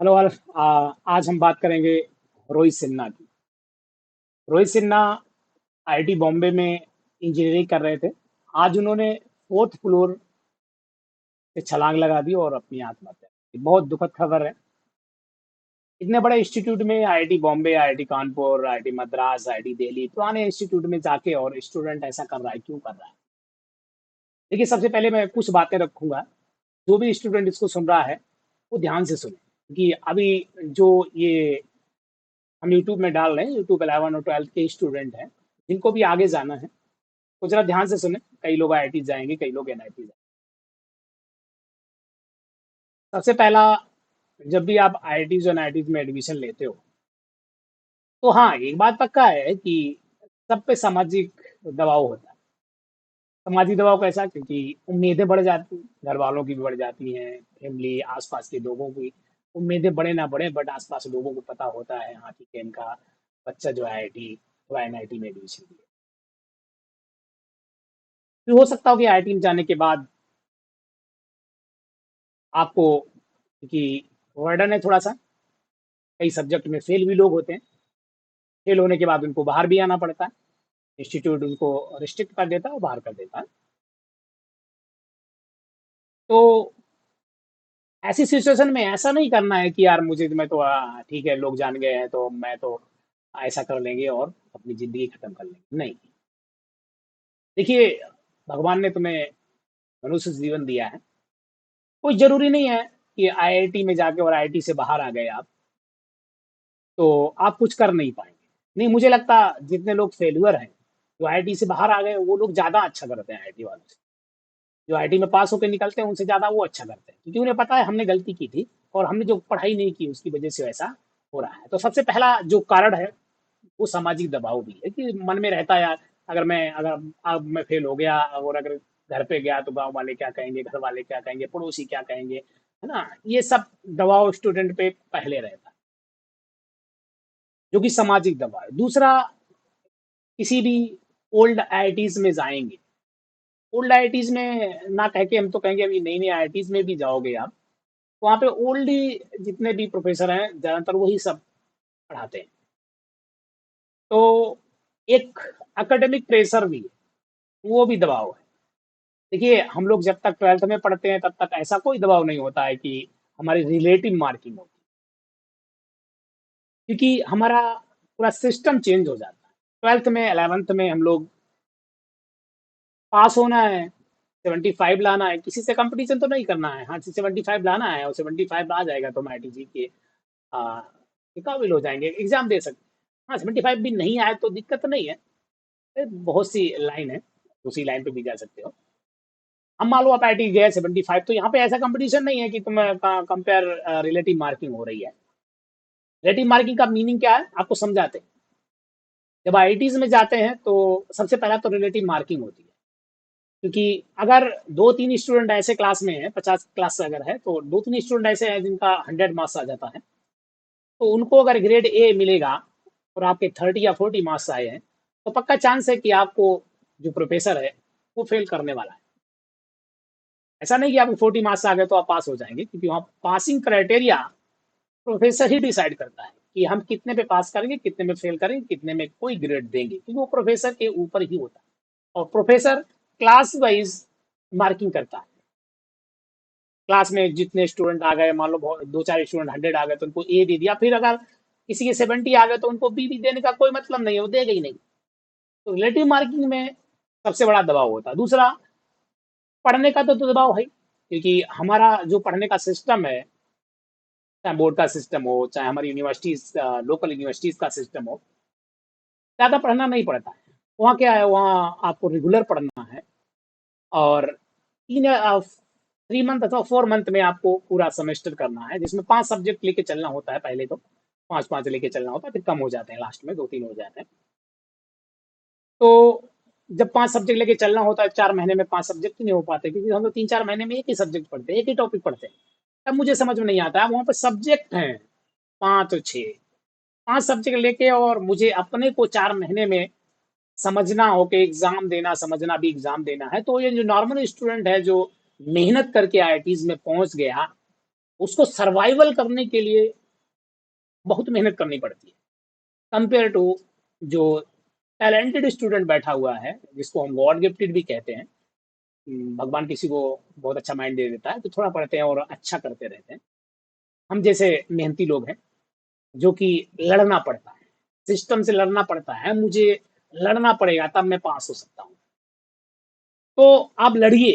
Hello आज हम बात करेंगे रोहित सिन्हा की। रोहित सिन्हा आईआईटी बॉम्बे में इंजीनियरिंग कर रहे थे। आज उन्होंने फोर्थ फ्लोर से छलांग लगा दी और अपनी आत्महत्या की। बहुत दुखद खबर है। इतने बड़े इंस्टीट्यूट में IIT Bombay, IIT Kanpur, IIT Madras, IIT Delhi, पुराने इंस्टीट्यूट में जाके और स्टूडेंट ऐसा कर रहा है, क्यों कर रहा है? देखिए, सबसे पहले मैं कुछ बातें रखूंगा। जो भी स्टूडेंट इसको सुन रहा है वो ध्यान से सुने, क्योंकि अभी जो ये हम यूट्यूब में डाल रहे हैं, यूट्यूब 11 और 12 के स्टूडेंट हैं जिनको भी आगे जाना है, तो जरा ध्यान से सुने। कई लोग आईआईटी जाएंगे, कई लोग एनआईटी जाएंगे। सबसे पहला, जब भी आप आईआईटी और एनआईटी में एडमिशन लेते हो, तो हाँ, एक बात पक्का है कि सब पे सामाजिक दबाव होता है। सामाजिक दबाव कैसा? क्योंकि उम्मीदें बढ़ जाती हैं, घर वालों की भी बढ़ जाती हैं, फैमिली, आसपास के लोगों की उम्मीदें बढ़े ना बढ़े, बट आसपास लोगों को पता होता है, हाँ ठीक है, इनका बच्चा जो है आईआईटी तो एनआईटी में एडमिशन लिया। फिर हो सकता हो कि आईआईटी में जाने के बाद आपको, क्योंकि वर्डन है थोड़ा सा, कई सब्जेक्ट में फेल भी लोग होते हैं। फेल होने के बाद उनको बाहर भी आना पड़ता है। इंस्टीट्यूट उनको रिस्ट्रिक्ट कर देता है और बाहर कर देता है। तो ऐसी सिचुएशन में ऐसा नहीं करना है कि यार मुझे, मैं तो ठीक है, लोग जान गए हैं तो मैं तो ऐसा कर लेंगे और अपनी जिंदगी खत्म कर लेंगे, नहीं। देखिए, भगवान ने तुम्हें मनुष्य जीवन दिया है। कोई जरूरी नहीं है कि आईआईटी में जाके और आईआईटी से बाहर आ गए आप तो आप कुछ कर नहीं पाएंगे। नहीं, मुझे लगता जितने लोग फेल्यूअर हैं, जो आईआईटी से बाहर आ गए, वो लोग ज्यादा अच्छा करते हैं आईआईटी वालों से। जो आईआईटी में पास होकर निकलते हैं उनसे ज्यादा वो अच्छा करते हैं, क्योंकि उन्हें पता है हमने गलती की थी और हमने जो पढ़ाई नहीं की उसकी वजह से वैसा हो रहा है। तो सबसे पहला जो कारण है वो सामाजिक दबाव भी है, कि मन में रहता है यार, अगर अब मैं फेल हो गया और अगर घर पे गया तो गांव वाले क्या कहेंगे, घर वाले क्या कहेंगे, पड़ोसी क्या कहेंगे, है ना? ये सब दबाव स्टूडेंट पे पहले रहता है, जो कि सामाजिक दबाव है। दूसरा, किसी भी ओल्ड आईआईटीज में जाएंगे, ओल्ड आईआईटीज में ना कह के हम तो कहेंगे अभी नई नई आईआईटीज में भी जाओगे आप, तो वहाँ पे ओल्ड ही जितने भी प्रोफेसर हैं ज्यादातर वही सब पढ़ाते हैं। तो एक एकेडमिक प्रेशर भी है, वो भी दबाव है। देखिए, हम लोग जब तक 12th में पढ़ते हैं तब तक ऐसा कोई दबाव नहीं होता है कि हमारी रिलेटिव मार्किंग होती है, क्योंकि हमारा पूरा सिस्टम चेंज हो जाता है। 12th में, 11th में हम लोग पास होना है, 75 लाना है, किसी से कंपटीशन तो नहीं करना है। हाँ, 75 लाना है और 75 आ जाएगा तो हम आईटीजी के आ, के काबिल हो जाएंगे, एग्जाम दे सकते हैं। हाँ, 75 भी नहीं आए तो दिक्कत नहीं है। बहुत सी लाइन है, उसी लाइन पे भी जा सकते हो। हम मान लो आप आईटी गए 75, तो यहाँ पे ऐसा कंपटीशन नहीं है कि तुम्हें कंपेयर, रिलेटिव मार्किंग हो रही है। रिलेटिव मार्किंग का मीनिंग क्या है आपको समझाते हैं। जब आईआईटीज में जाते हैं तो सबसे पहला तो रिलेटिव मार्किंग होती है, क्योंकि अगर दो तीन स्टूडेंट ऐसे क्लास में है, 50 क्लास से अगर है, तो दो तीन स्टूडेंट ऐसे हैं जिनका 100 मार्क्स आ जाता है, तो उनको अगर ग्रेड ए मिलेगा और आपके 30 या 40 मार्क्स आए हैं, तो पक्का चांस है कि आपको जो प्रोफेसर है वो फेल करने वाला है। ऐसा नहीं कि आपको 40 मार्क्स आ गए तो आप पास हो जाएंगे, क्योंकि वहाँ पासिंग क्राइटेरिया प्रोफेसर ही डिसाइड करता है कि हम कितने पे पास करेंगे, कितने में फेल करेंगे, कितने में कोई ग्रेड देंगे, क्योंकि वो प्रोफेसर के ऊपर ही होता है। और प्रोफेसर क्लास वाइज मार्किंग करता है। क्लास में जितने स्टूडेंट आ गए, मान लो दो चार स्टूडेंट 100 आ गए तो उनको ए दे दिया, फिर अगर किसी के 70 आ गए तो उनको बी भी देने का कोई मतलब नहीं है, वो देगा ही नहीं। तो रिलेटिव मार्किंग में सबसे बड़ा दबाव होता है। दूसरा, पढ़ने का तो दबाव है, क्योंकि हमारा जो पढ़ने का सिस्टम है, चाहे बोर्ड का सिस्टम हो, चाहे हमारी यूनिवर्सिटीज, लोकल यूनिवर्सिटीज का सिस्टम हो, ज्यादा पढ़ना नहीं पड़ता है। वहाँ क्या है, वहाँ आपको रेगुलर पढ़ना है और 3 मंथ अथवा 4 मंथ में आपको पूरा सेमेस्टर करना है, जिसमें 5 सब्जेक्ट लेके चलना होता है। पहले तो पांच पांच लेके चलना होता है, फिर कम हो जाते हैं, लास्ट में दो तीन हो जाते हैं। तो जब 5 सब्जेक्ट लेके चलना होता है, 4 महीने में 5 सब्जेक्ट ही नहीं हो पाते, क्योंकि हम लोग 3 4 महीने में एक ही सब्जेक्ट पढ़ते हैं, एक ही टॉपिक पढ़ते हैं। तब मुझे समझ में नहीं आता है, वहाँ पे सब्जेक्ट हैं 5 और 6, 5 सब्जेक्ट लेके और मुझे अपने को 4 महीने में समझना हो के एग्जाम देना, समझना भी एग्जाम देना है। तो ये जो नॉर्मल स्टूडेंट है जो मेहनत करके आईआईटीज में पहुंच गया, उसको सर्वाइवल करने के लिए बहुत मेहनत करनी पड़ती है, कंपेयर टू जो टैलेंटेड स्टूडेंट बैठा हुआ है, जिसको हम गॉड गिफ्टेड भी कहते हैं। भगवान किसी को बहुत अच्छा माइंड दे देता है, तो थोड़ा पढ़ते हैं और अच्छा करते रहते हैं। हम जैसे मेहनती लोग हैं, जो कि लड़ना पड़ता है, सिस्टम से लड़ना पड़ता है, मुझे लड़ना पड़ेगा तब मैं पास हो सकता हूँ। तो आप लड़िए,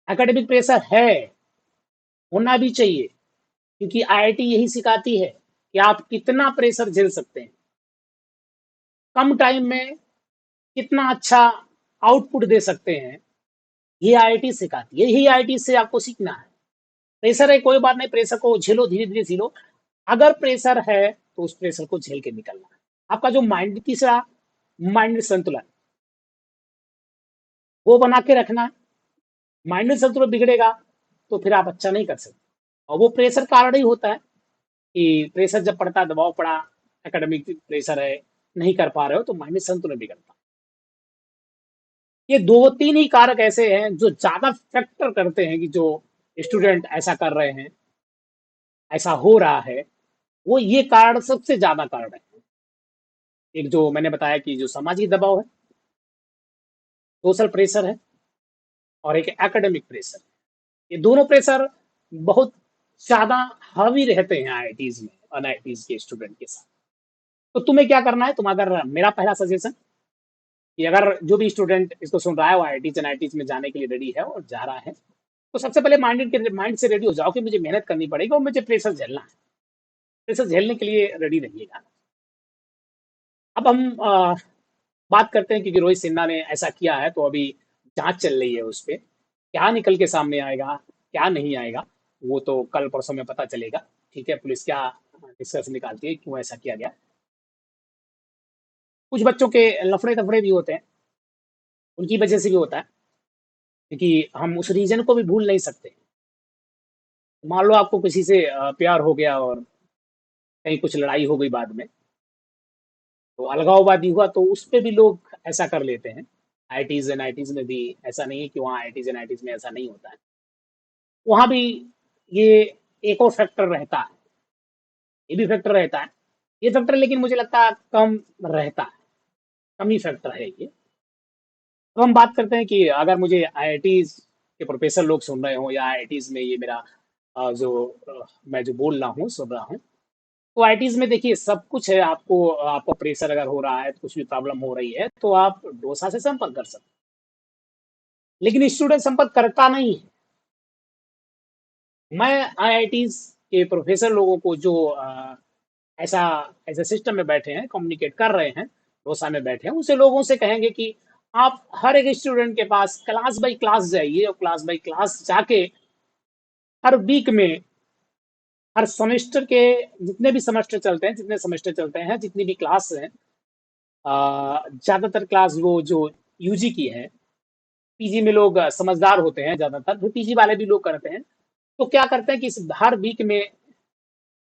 एकेडमिक प्रेशर है, होना भी चाहिए, क्योंकि आईआईटी यही सिखाती है कि आप कितना प्रेशर झेल सकते हैं, कम टाइम में कितना अच्छा आउटपुट दे सकते हैं। ये आईआईटी सिखाती है, यही आईआईटी से आपको सीखना है। प्रेशर है, कोई बात नहीं, प्रेशर को झेलो, धीरे धीरे झेलो। अगर प्रेशर है तो उस प्रेशर को झेल के निकलना है। आपका जो माइंड, तीसरा माइंड संतुलन, वो बना के रखना है। माइंड संतुलन बिगड़ेगा तो फिर आप अच्छा नहीं कर सकते, और वो प्रेशर कारण ही होता है कि प्रेशर जब पड़ता है, दबाव पड़ा, एकेडमिक प्रेशर है, नहीं कर पा रहे हो, तो माइंड संतुलन बिगड़ता है। ये दो तीन ही कारक ऐसे हैं जो ज्यादा फैक्टर करते हैं कि जो स्टूडेंट ऐसा कर रहे हैं, ऐसा हो रहा है। वो ये कारण सबसे ज्यादा कारण है। एक जो मैंने बताया कि जो सामाजिक दबाव है, सोशल प्रेशर है, और एक एकेडमिक प्रेशर। ये दोनों प्रेशर बहुत ज्यादा हावी रहते हैं आईआईटीज में, अनआईटीज के स्टूडेंट के साथ। तो तुम्हें क्या करना है, तुम अगर, मेरा पहला सजेशन कि अगर जो भी स्टूडेंट इसको सुन रहा है वो आईआईटीज एनआईटीज में जाने के लिए रेडी है और जा रहा है, तो सबसे पहले माइंड से रेडी हो जाओ कि मुझे मेहनत करनी पड़ेगी और मुझे प्रेशर झेलना है। प्रेशर झेलने के लिए रेडी रहिएगा। अब हम बात करते हैं, क्योंकि रोहित सिन्हा ने ऐसा किया है, तो अभी जांच चल रही है उस पर, क्या निकल के सामने आएगा, क्या नहीं आएगा, वो तो कल परसों में पता चलेगा। ठीक है, पुलिस क्या निष्कर्ष निकालती है, क्यों ऐसा किया गया। कुछ बच्चों के लफड़े तफड़े भी होते हैं, उनकी वजह से भी होता है, क्योंकि हम उस रीजन को भी भूल नहीं सकते। मान लो आपको किसी से प्यार हो गया और कहीं कुछ लड़ाई हो गई बाद में, तो अलगाववादी हुआ, तो उस पे भी लोग ऐसा कर लेते हैं। आईआईटीज एनआईटीज में भी ऐसा नहीं है कि वहाँ आईआईटीज एनआईटीज में ऐसा नहीं होता है, वहाँ भी ये एक और फैक्टर रहता है, ये भी फैक्टर रहता है। ये फैक्टर लेकिन मुझे लगता है कम रहता है, कम ही फैक्टर है ये। तो हम बात करते हैं कि अगर मुझे आईआईटीज के प्रोफेसर लोग सुन रहे हो, या आईआईटीज में ये मेरा मैं जो बोल रहा हूँ सुन रहा हूँ, तो आईआईटीज में देखिए सब कुछ है। आपको आपका प्रेशर अगर हो रहा है, तो कुछ भी प्रॉब्लम हो रही है, तो आप डोसा से संपर्क कर सकते हैं। लेकिन स्टूडेंट संपर्क करता नहीं है। मैं आईआईटीज के प्रोफेसर लोगों को जो ऐसा ऐसे सिस्टम में बैठे हैं, कम्युनिकेट कर रहे हैं, डोसा में बैठे हैं, उसे लोगों से कहेंगे कि आप हर एक स्टूडेंट के पास क्लास बाई क्लास जाइए, और क्लास बाई क्लास जाके हर वीक में, हर सेमेस्टर के जितने भी सेमेस्टर चलते हैं, जितने सेमेस्टर चलते हैं, जितनी भी क्लास हैं, ज्यादातर क्लास वो जो यूजी की है, पीजी में लोग समझदार होते हैं ज्यादातर, फिर पीजी वाले भी लोग करते हैं। तो क्या करते हैं कि हर वीक में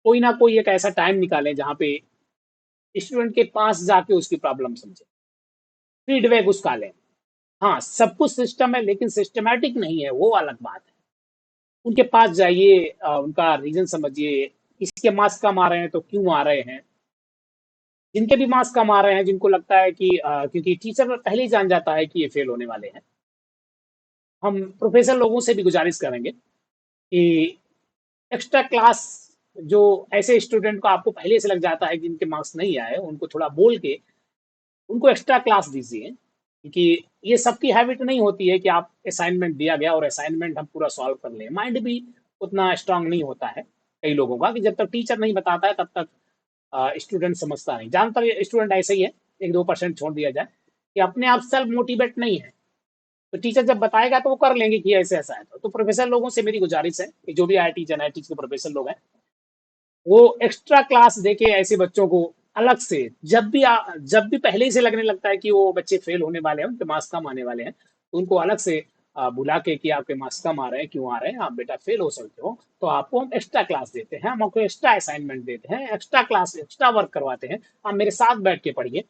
कोई ना कोई एक ऐसा टाइम निकालें जहाँ पे स्टूडेंट के पास जाके उसकी प्रॉब्लम समझे, फीडबैक उसका लें। हाँ, सब कुछ सिस्टम है, लेकिन सिस्टमैटिक नहीं है, वो अलग बात है। उनके पास जाइए, उनका रीजन समझिए, किसके मार्क्स कम आ रहे हैं तो क्यों आ रहे हैं। जिनके भी मार्क्स कम आ रहे हैं, जिनको लगता है कि क्योंकि टीचर पहले ही जान जाता है कि ये फेल होने वाले हैं, हम प्रोफेसर लोगों से भी गुजारिश करेंगे कि एक्स्ट्रा क्लास, जो ऐसे स्टूडेंट को आपको पहले से लग जाता है कि जिनके मार्क्स नहीं आए, उनको थोड़ा बोल के उनको एक्स्ट्रा क्लास दीजिए। क्योंकि ये सबकी हैबिट नहीं होती है कि आप असाइनमेंट दिया गया और असाइनमेंट हम पूरा सॉल्व कर लें। माइंड भी उतना स्ट्रांग नहीं होता है कई लोगों का, कि जब तक टीचर नहीं बताता है तब तक स्टूडेंट समझता नहीं। ज्यादातर स्टूडेंट ऐसे ही है, 1-2% छोड़ दिया जाए, कि अपने आप सेल्फ मोटिवेट नहीं है, तो टीचर जब बताएगा तो वो कर लेंगे कि ऐसे ऐसा है। तो प्रोफेसर लोगों से मेरी गुजारिश है कि जो भी आईआईटी एनआईटी के प्रोफेसर लोग हैं, वो एक्स्ट्रा क्लास देके ऐसे बच्चों को अलग से, जब भी पहले ही से लगने लगता है कि वो बच्चे फेल होने वाले हैं, उनके मार्क्स कम आने वाले हैं, तो उनको अलग से बुला के कि आपके मार्क्स कम आ रहे हैं, क्यों आ रहे हैं, आप बेटा फेल हो सकते हो, तो आपको हम एक्स्ट्रा क्लास देते हैं, हम आपको एक्स्ट्रा असाइनमेंट देते हैं, एक्स्ट्रा क्लास, एक्स्ट्रा वर्क करवाते हैं, आप मेरे साथ बैठ के पढ़िए।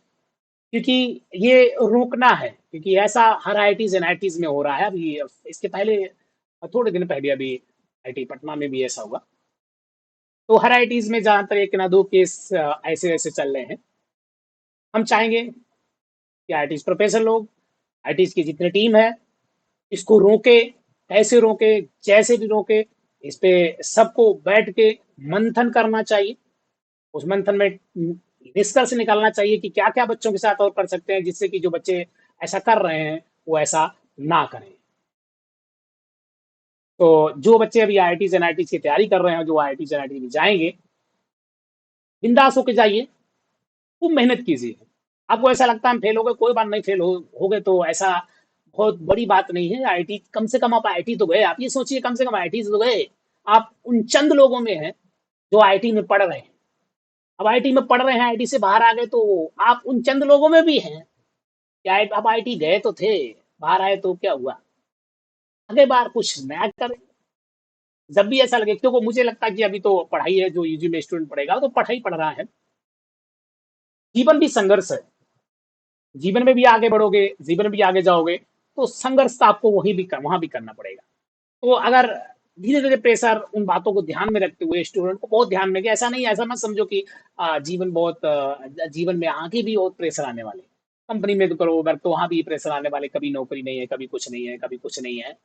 क्योंकि ये रोकना है, क्योंकि ऐसा हर आईआईटीज एनआईटीज में हो रहा है। अभी इसके पहले, थोड़े दिन पहले, अभी आईटी पटना में भी ऐसा हुआ। तो हर आईटीज में ज्यादातर एक ना दो केस ऐसे ऐसे चल रहे हैं। हम चाहेंगे कि आईटीज प्रोफेसर लोग, आईटीज की जितनी टीम है, इसको रोके, कैसे रोके, जैसे भी रोके, इस पे सबको बैठ के मंथन करना चाहिए। उस मंथन में निष्कर्ष निकालना चाहिए कि क्या क्या बच्चों के साथ और कर सकते हैं, जिससे कि जो बच्चे ऐसा कर रहे हैं वो ऐसा ना करें। तो जो बच्चे अभी आईआईटी एनआईटी की तैयारी कर रहे हैं, जो आईआईटी एनआईटी में जाएंगे, बिंदास होके जाइए, खूब मेहनत कीजिए। आपको ऐसा लगता है हम फेल हो गए, कोई बात नहीं, फेल हो गए तो ऐसा बहुत बड़ी बात नहीं है। आईआईटी कम से कम आप आईआईटी तो गए, आप ये सोचिए कम से कम आईआईटी तो गए। आप उन चंद लोगों में हैं जो आईआईटी में पढ़ रहे हैं। अब आईआईटी में पढ़ रहे हैं, आईआईटी से बाहर आ गए, तो आप उन चंद लोगों में भी हैं। क्या आप आईआईटी गए तो थे, बाहर आए तो क्या हुआ? अगले बार कुछ नया करें। जब भी ऐसा लगे, क्योंकि मुझे लगता है कि अभी तो पढ़ाई है, जो यूजी में स्टूडेंट पढ़ेगा तो पढ़ाई पढ़ रहा है। जीवन भी संघर्ष है, जीवन में भी आगे बढ़ोगे, जीवन में भी आगे जाओगे, तो संघर्ष तो आपको वहां भी करना पड़ेगा। तो अगर धीरे धीरे प्रेशर, उन बातों को ध्यान में रखते हुए स्टूडेंट को बहुत ध्यान में, कि ऐसा नहीं, ऐसा मत समझो कि जीवन में आगे भी बहुत प्रेशर आने वाले। कंपनी में तो करो वर्क, तो वहां भी प्रेशर आने वाले, कभी नौकरी नहीं है, कभी कुछ नहीं है, कभी कुछ नहीं है।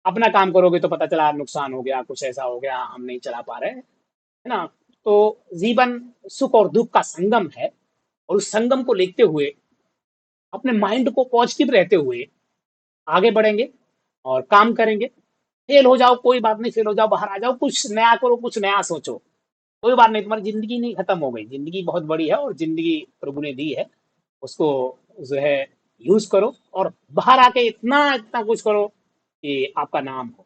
अपना काम करोगे तो पता चला नुकसान हो गया, कुछ ऐसा हो गया, हम नहीं चला पा रहे, है ना। तो जीवन सुख और दुख का संगम है, और उस संगम को लेते हुए अपने माइंड को पॉजिटिव रहते हुए आगे बढ़ेंगे और काम करेंगे। फेल हो जाओ कोई बात नहीं, फेल हो जाओ, बाहर आ जाओ, कुछ नया करो, कुछ नया सोचो, कोई बात नहीं, तुम्हारी जिंदगी नहीं खत्म हो गई। जिंदगी बहुत बड़ी है और जिंदगी प्रभु ने दी है, उसको जो है यूज करो, और बाहर आके इतना इतना कुछ करो कि आपका नाम हो।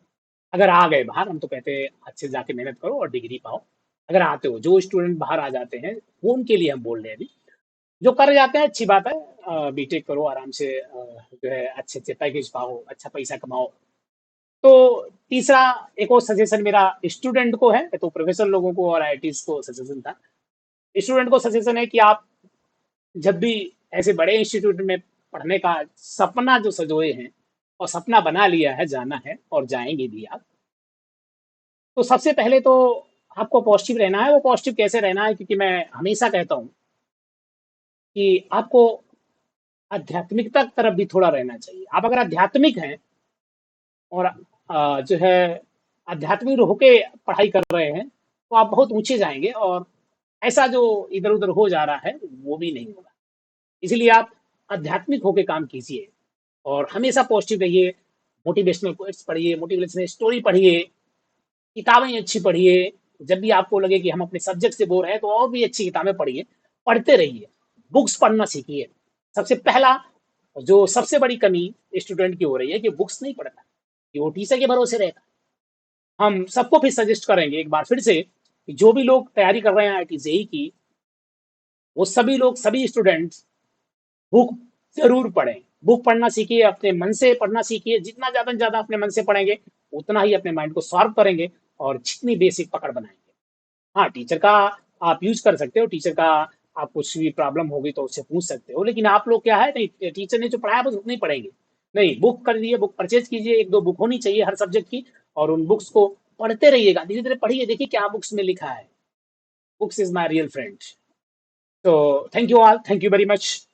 अगर आ गए बाहर, हम तो कहते हैं अच्छे से जाके मेहनत करो और डिग्री पाओ। अगर आते हो, जो स्टूडेंट बाहर आ जाते हैं वो उनके लिए हम बोल रहे हैं अभी। जो कर जाते हैं अच्छी बात है, बीटेक करो आराम से, जो है अच्छे अच्छे पैकेज पाओ, अच्छा पैसा कमाओ। तो तीसरा, एक और सजेशन मेरा स्टूडेंट को है, तो प्रोफेसर लोगों को और आईआईटी को सजेशन था। स्टूडेंट को सजेशन है कि आप जब भी ऐसे बड़े इंस्टीट्यूट में पढ़ने का सपना जो सजोए हैं, और सपना बना लिया है, जाना है और जाएंगे भी आप, तो सबसे पहले तो आपको पॉजिटिव रहना है। वो पॉजिटिव कैसे रहना है, क्योंकि मैं हमेशा कहता हूँ कि आपको आध्यात्मिकता की तरफ भी थोड़ा रहना चाहिए। आप अगर आध्यात्मिक हैं और जो है आध्यात्मिक होके पढ़ाई कर रहे हैं, तो आप बहुत ऊंचे जाएंगे, और ऐसा जो इधर उधर हो जा रहा है वो भी नहीं होगा। इसलिए आप आध्यात्मिक होके काम कीजिए, और हमेशा पॉजिटिव रहिए। मोटिवेशनल कोट्स पढ़िए, मोटिवेशनल स्टोरी पढ़िए, किताबें अच्छी पढ़िए। जब भी आपको लगे कि हम अपने सब्जेक्ट से बोर हैं, तो और भी अच्छी किताबें पढ़िए, पढ़ते रहिए, बुक्स पढ़ना सीखिए। सबसे पहला, जो सबसे बड़ी कमी स्टूडेंट की हो रही है कि बुक्स नहीं पढ़ता, कि वो टीचर के भरोसे रहता। हम सबको फिर सजेस्ट करेंगे एक बार फिर से कि जो भी लोग तैयारी कर रहे हैं आईआईटी जेई की, वो सभी लोग, सभी स्टूडेंट्स बुक जरूर पढ़ें। बुक पढ़ना सीखिए, अपने मन से पढ़ना सीखिए। जितना ज्यादा से ज्यादा अपने मन से पढ़ेंगे, उतना ही अपने माइंड को शार्प करेंगे, और जितनी बेसिक पकड़ बनाएंगे। हाँ, टीचर का आप यूज कर सकते हो, टीचर का आप कुछ भी प्रॉब्लम होगी तो उससे पूछ सकते हो, लेकिन आप लोग क्या है, नहीं, टीचर ने जो पढ़ाया बस उतना ही पढ़ेंगे। नहीं, बुक कर दिए, बुक परचेज कीजिए, एक दो बुक होनी चाहिए हर सब्जेक्ट की, और उन बुक्स को पढ़ते रहिएगा, धीरे धीरे पढ़िए, देखिए क्या बुक्स में लिखा है। Books is my real friend. तो thank you all, thank you very much.